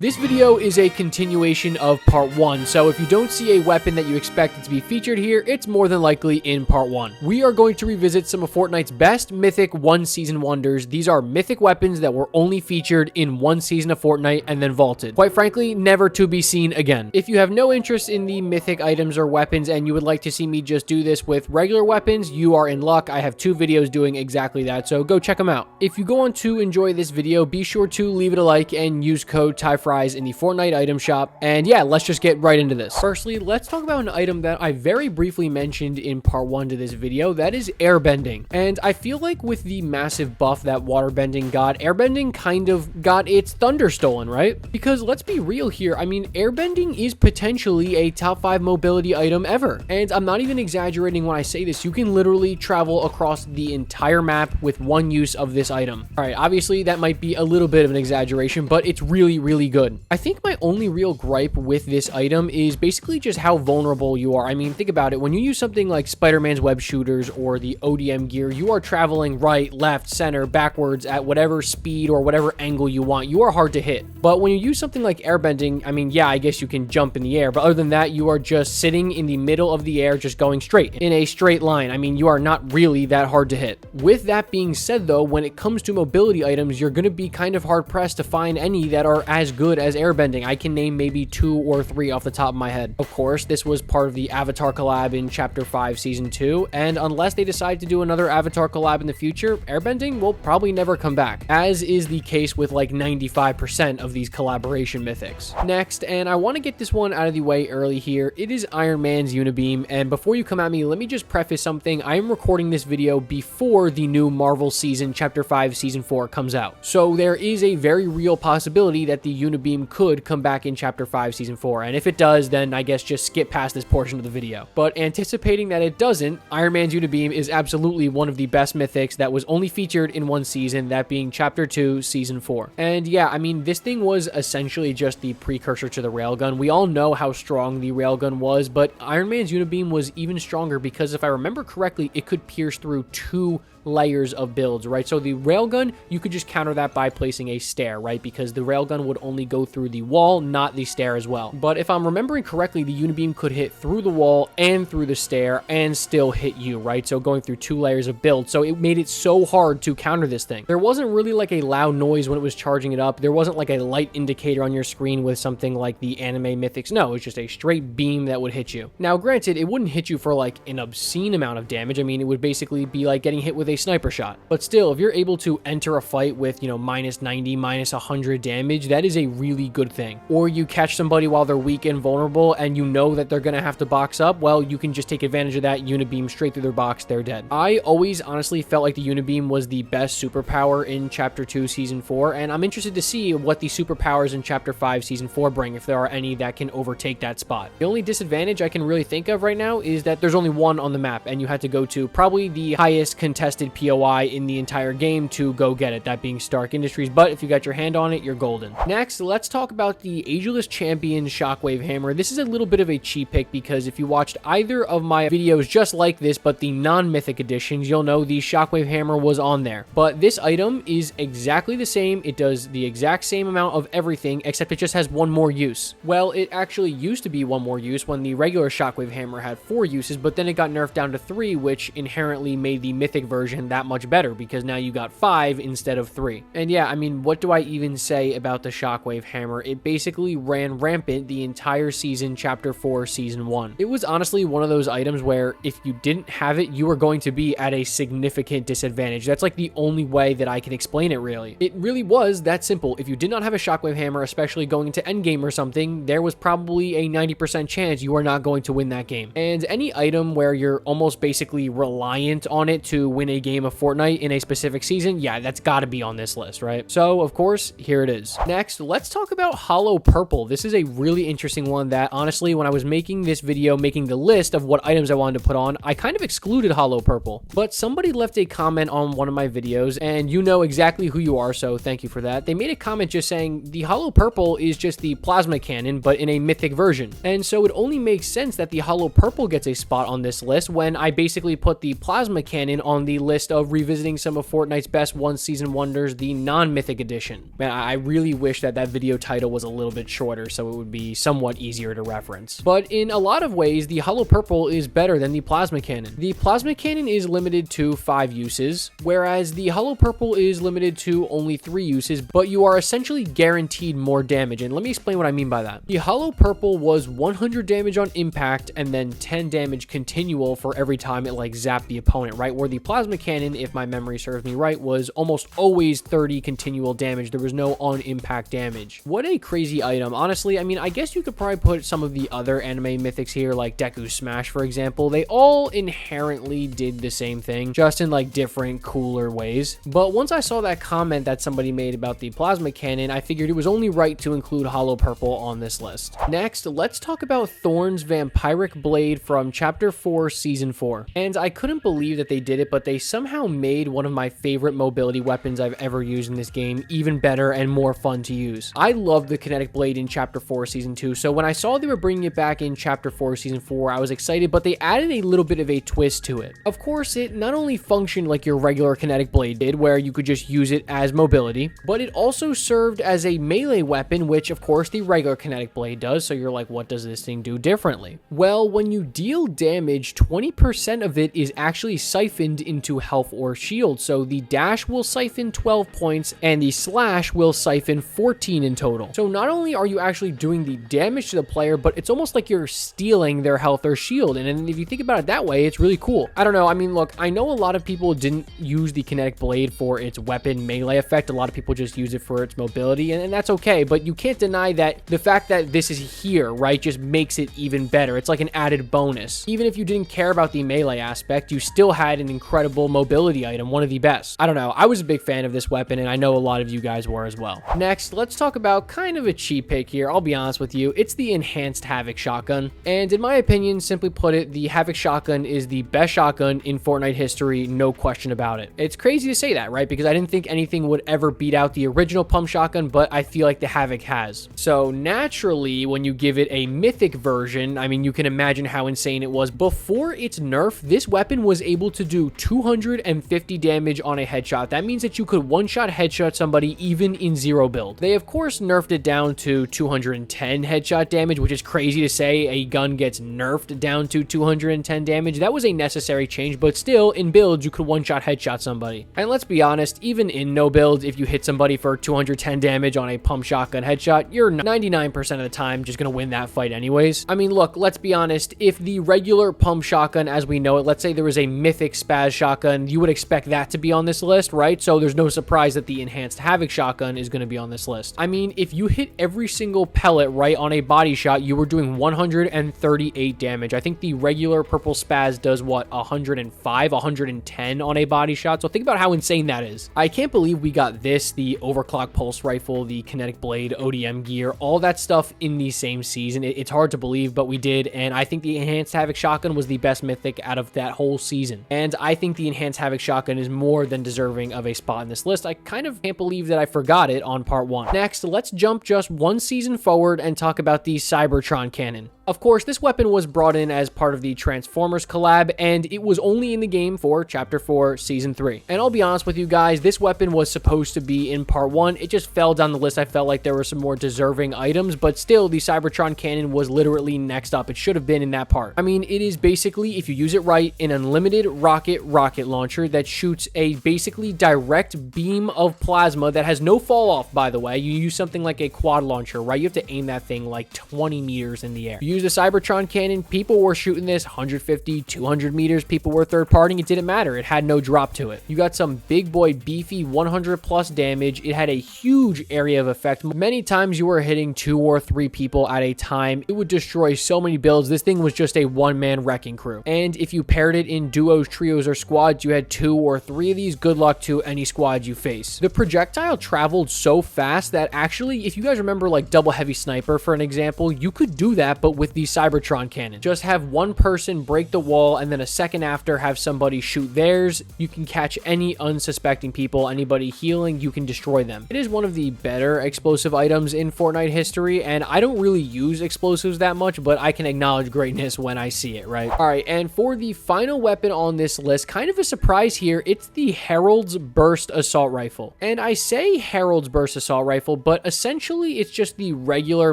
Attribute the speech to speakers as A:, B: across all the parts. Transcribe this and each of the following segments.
A: This video is a continuation of part 1, so if you don't see a weapon that you expected to be featured here, it's more than likely in part 1. We are going to revisit some of Fortnite's best mythic one-season wonders. These are mythic weapons that were only featured in one season of Fortnite and then vaulted. Quite frankly, never to be seen again. If you have no interest in the mythic items or weapons and you would like to see me just do this with regular weapons, you are in luck. I have 2 videos doing exactly that, so go check them out. If you go on to enjoy this video, be sure to leave it a like and use code TYFRYZ in the Fortnite item shop. And yeah, let's just get right into this. Firstly, let's talk about an item that I very briefly mentioned in part 1 to this video. That is airbending. And I feel like with the massive buff that waterbending got, airbending kind of got its thunder stolen, right? Because let's be real here. I mean, airbending is potentially a top 5 mobility item ever. And I'm not even exaggerating when I say this. You can literally travel across the entire map with one use of this item. All right, obviously that might be a little bit of an exaggeration, but it's really, really good. I think my only real gripe with this item is basically just how vulnerable you are. I mean, think about it. When you use something like Spider-Man's web shooters or the ODM gear, you are traveling right, left, center, backwards at whatever speed or whatever angle you want. You are hard to hit. But when you use something like airbending, I mean, yeah, I guess you can jump in the air, but other than that, you are just sitting in the middle of the air, just going straight in a straight line. I mean, you are not really that hard to hit. With that being said, though, when it comes to mobility items, you're going to be kind of hard pressed to find any that are as good as airbending. I can name maybe 2 or 3 off the top of my head. Of course, this was part of the Avatar collab in Chapter 5 Season 2, and unless they decide to do another Avatar collab in the future, airbending will probably never come back, as is the case with like 95% of these collaboration mythics. Next, and I want to get this one out of the way early here, it is Iron Man's UniBeam, and before you come at me, let me just preface something. I am recording this video before the new Marvel season, Chapter 5 Season 4 comes out, so there is a very real possibility that the UniBeam could come back in Chapter 5 Season 4, and if it does, then I guess just skip past this portion of the video. But anticipating that it doesn't, Iron Man's UniBeam is absolutely one of the best mythics that was only featured in one season, that being Chapter 2 Season 4. And yeah, I mean, this thing was essentially just the precursor to the railgun. We all know how strong the railgun was, but Iron Man's UniBeam was even stronger because if I remember correctly, it could pierce through 2 layers of builds, right? So the railgun, you could just counter that by placing a stair, right? Because the railgun would only go through the wall, not the stair as well. But if I'm remembering correctly, the UniBeam could hit through the wall and through the stair and still hit you, right? So going through 2 layers of build. So it made it so hard to counter this thing. There wasn't really like a loud noise when it was charging it up. There wasn't like a light indicator on your screen with something like the anime mythics. No, it was just a straight beam that would hit you. Now, granted, it wouldn't hit you for like an obscene amount of damage. I mean, it would basically be like getting hit with a sniper shot. But still, if you're able to enter a fight with, you know, minus 90, minus 100 damage, that is a really good thing. Or you catch somebody while they're weak and vulnerable and you know that they're going to have to box up, well, you can just take advantage of that, UniBeam straight through their box, they're dead. I always honestly felt like the UniBeam was the best superpower in Chapter 2 Season 4, and I'm interested to see what the superpowers in Chapter 5 Season 4 bring, if there are any that can overtake that spot. The only disadvantage I can really think of right now is that there's only one on the map, and you had to go to probably the highest contested POI in the entire game to go get it, that being Stark Industries, but if you got your hand on it, you're golden. Next, let's talk about the Ageless Champion Shockwave Hammer. This is a little bit of a cheap pick because if you watched either of my videos just like this, but the non-mythic editions, you'll know the Shockwave Hammer was on there. But this item is exactly the same. It does the exact same amount of everything, except it just has one more use. Well, it actually used to be one more use when the regular Shockwave Hammer had 4 uses, but then it got nerfed down to 3, which inherently made the mythic version that much better because now you got 5 instead of 3. And yeah, I mean, what do I even say about the Shockwave Hammer? It basically ran rampant the entire season, Chapter 4, Season 1. It was honestly one of those items where if you didn't have it, you were going to be at a significant disadvantage. That's like the only way that I can explain it, really. It really was that simple. If you did not have a Shockwave Hammer, especially going into endgame or something, there was probably a 90% chance you are not going to win that game. And any item where you're almost basically reliant on it to win a game of Fortnite in a specific season, yeah, that's got to be on this list, right? So, of course, here it is. Next, let's talk about Hollow Purple. This is a really interesting one that, honestly, when I was making this video, making the list of what items I wanted to put on, I kind of excluded Hollow Purple. But somebody left a comment on one of my videos, and you know exactly who you are, so thank you for that. They made a comment just saying, the Hollow Purple is just the plasma cannon, but in a mythic version. And so it only makes sense that the Hollow Purple gets a spot on this list when I basically put the plasma cannon on the list of revisiting some of Fortnite's best one season wonders, the non-mythic edition. Man, I really wish that video title was a little bit shorter so it would be somewhat easier to reference. But in a lot of ways, the Hollow Purple is better than the Plasma Cannon. The Plasma Cannon is limited to 5 uses, whereas the Hollow Purple is limited to only 3 uses, but you are essentially guaranteed more damage, and let me explain what I mean by that. The Hollow Purple was 100 damage on impact and then 10 damage continual for every time it like zapped the opponent, right? Where the Plasma Cannon, if my memory serves me right, was almost always 30 continual damage. There was no on impact damage. What a crazy item. Honestly, I mean, I guess you could probably put some of the other anime mythics here, like Deku's Smash, for example. They all inherently did the same thing, just in like different, cooler ways. But once I saw that comment that somebody made about the Plasma Cannon, I figured it was only right to include Hollow Purple on this list. Next, let's talk about Thorn's Vampiric Blade from Chapter 4, Season 4. And I couldn't believe that they did it, but they somehow made one of my favorite mobility weapons I've ever used in this game even better and more fun to use. I loved the Kinetic Blade in Chapter 4, Season 2, so when I saw they were bringing it back in Chapter 4, Season 4, I was excited, but they added a little bit of a twist to it. Of course, it not only functioned like your regular Kinetic Blade did, where you could just use it as mobility, but it also served as a melee weapon, which of course the regular Kinetic Blade does, so you're like, what does this thing do differently? Well, when you deal damage, 20% of it is actually siphoned into health or shield, so the dash will siphon 12 points, and the slash will siphon 14 in total. So not only are you actually doing the damage to the player, but it's almost like you're stealing their health or shield, and if you think about it that way, it's really cool. I don't know, I mean, look, I know a lot of people didn't use the Kinetic Blade for its weapon melee effect. A lot of people just use it for its mobility, and that's okay, but you can't deny that the fact that this is here, right, just makes it even better. It's like an added bonus. Even if you didn't care about the melee aspect, you still had an incredible mobility item, one of the best. I don't know, I was a big fan of this weapon, and I know a lot of you guys were as well. Next, let's talk about kind of a cheap pick here. I'll be honest with you, it's the enhanced Havoc shotgun, and in my opinion, simply put it, the Havoc shotgun is the best shotgun in Fortnite history, no question about it. It's crazy to say that, right, because I didn't think anything would ever beat out the original pump shotgun, but I feel like the Havoc has. So naturally, when you give it a mythic version, I mean, you can imagine how insane it was. Before its nerf, this weapon was able to do 250 damage on a headshot. That means that you could one-shot headshot somebody even in 0 build. They of course nerfed it down to 210 headshot damage, which is crazy to say a gun gets nerfed down to 210 damage. That was a necessary change, but still in builds you could one-shot headshot somebody. And let's be honest, even in no builds, if you hit somebody for 210 damage on a pump shotgun headshot, you're 99% of the time just gonna win that fight anyways. I mean, look, let's be honest, if the regular pump shotgun as we know it, let's say there was a mythic spaz shotgun, you would expect that to be on this list, right? So there's no surprise that the enhanced Havoc shotgun is gonna be on this list. I mean, if you hit every single pellet right on a body shot, you were doing 138 damage. I think the regular purple spaz does what, 105, 110 on a body shot. So think about how insane that is. I can't believe we got this, the overclock pulse rifle, the Kinetic Blade, ODM gear, all that stuff in the same season. It's hard to believe, but we did, and I think the enhanced Havoc shotgun was the best mythic out of that whole season. And I think the enhanced Havoc shotgun is more than deserving of a spot in this list. I kind of can't believe that I forgot it on part 1. Next, let's jump just one season forward and talk about the Cybertron Cannon. Of course, this weapon was brought in as part of the Transformers collab, and it was only in the game for Chapter 4, Season 3. And I'll be honest with you guys, this weapon was supposed to be in Part 1. It just fell down the list. I felt like there were some more deserving items, but still, the Cybertron Cannon was literally next up. It should have been in that part. I mean, it is basically, if you use it right, an unlimited rocket launcher that shoots a basically direct beam of plasma that has no fall off, by the way. You use something like a quad launcher, right? You have to aim that thing like 20 meters in the air. You use the Cybertron Cannon, people were shooting this 150, 200 meters, people were third partying, it didn't matter, it had no drop to it. You got some big boy beefy 100 plus damage, it had a huge area of effect. Many times you were hitting 2 or 3 people at a time, it would destroy so many builds. This thing was just a one-man wrecking crew. And if you paired it in duos, trios, or squads, you had 2 or 3 of these, good luck to any squad you face. The projectile traveled so fast that actually, if you guys remember like double heavy sniper for an example, you could do that, but with the Cybertron Cannon. Just have one person break the wall, and then a second after have somebody shoot theirs. You can catch any unsuspecting people, anybody healing, you can destroy them. It is one of the better explosive items in Fortnite history, and I don't really use explosives that much, but I can acknowledge greatness when I see it, right? All right, and for the final weapon on this list, kind of a surprise here, it's the Herald's Burst Assault Rifle. And I say Herald's Burst Assault Rifle, but essentially it's just the regular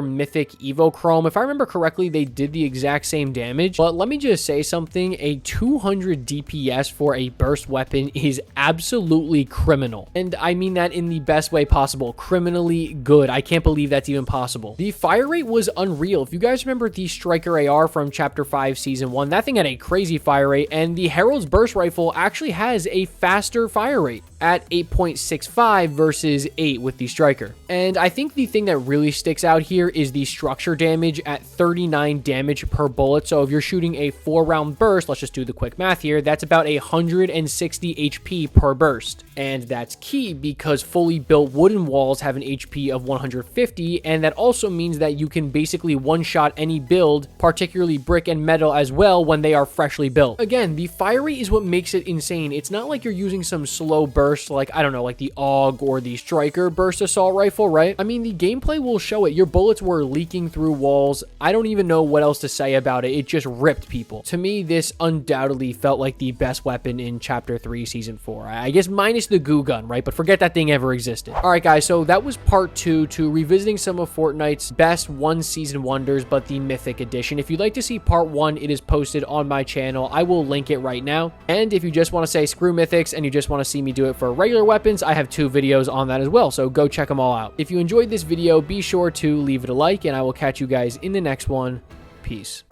A: Mythic Evo Chrome. If I remember correctly, they did the exact same damage, but let me just say something, a 200 DPS for a burst weapon is absolutely criminal. And I mean that in the best way possible, criminally good. I can't believe that's even possible. The fire rate was unreal. If you guys remember the Striker AR from Chapter 5 Season 1, that thing had a crazy fire rate, and the Herald's Burst Rifle actually has a faster fire rate at 8.65 versus 8 with the Striker. And I think the thing that really sticks out here is the structure damage at 39 damage per bullet. So if you're shooting a 4-round burst, let's just do the quick math here, that's about 160 HP per burst. And that's key because fully built wooden walls have an HP of 150, and that also means that you can basically one-shot any build, particularly brick and metal as well, when they are freshly built. Again, the fire rate is what makes it insane. It's not like you're using some slow burst like, I don't know, like the AUG or the Striker Burst Assault Rifle, right? I mean, the gameplay will show it. Your bullets were leaking through walls. I don't even know what else to say about it. It just ripped people. To me, this undoubtedly felt like the best weapon in Chapter 3, Season 4. I guess minus the goo gun, right? But forget that thing ever existed. All right, guys, so that was part 2 to revisiting some of Fortnite's best one-season wonders, but the Mythic Edition. If you'd like to see part 1, it is posted on my channel. I will link it right now. And if you just want to say screw Mythics and you just want to see me do it for regular weapons, I have 2 videos on that as well, so go check them all out. If you enjoyed this video, be sure to leave it a like, and I will catch you guys in the next one. Peace.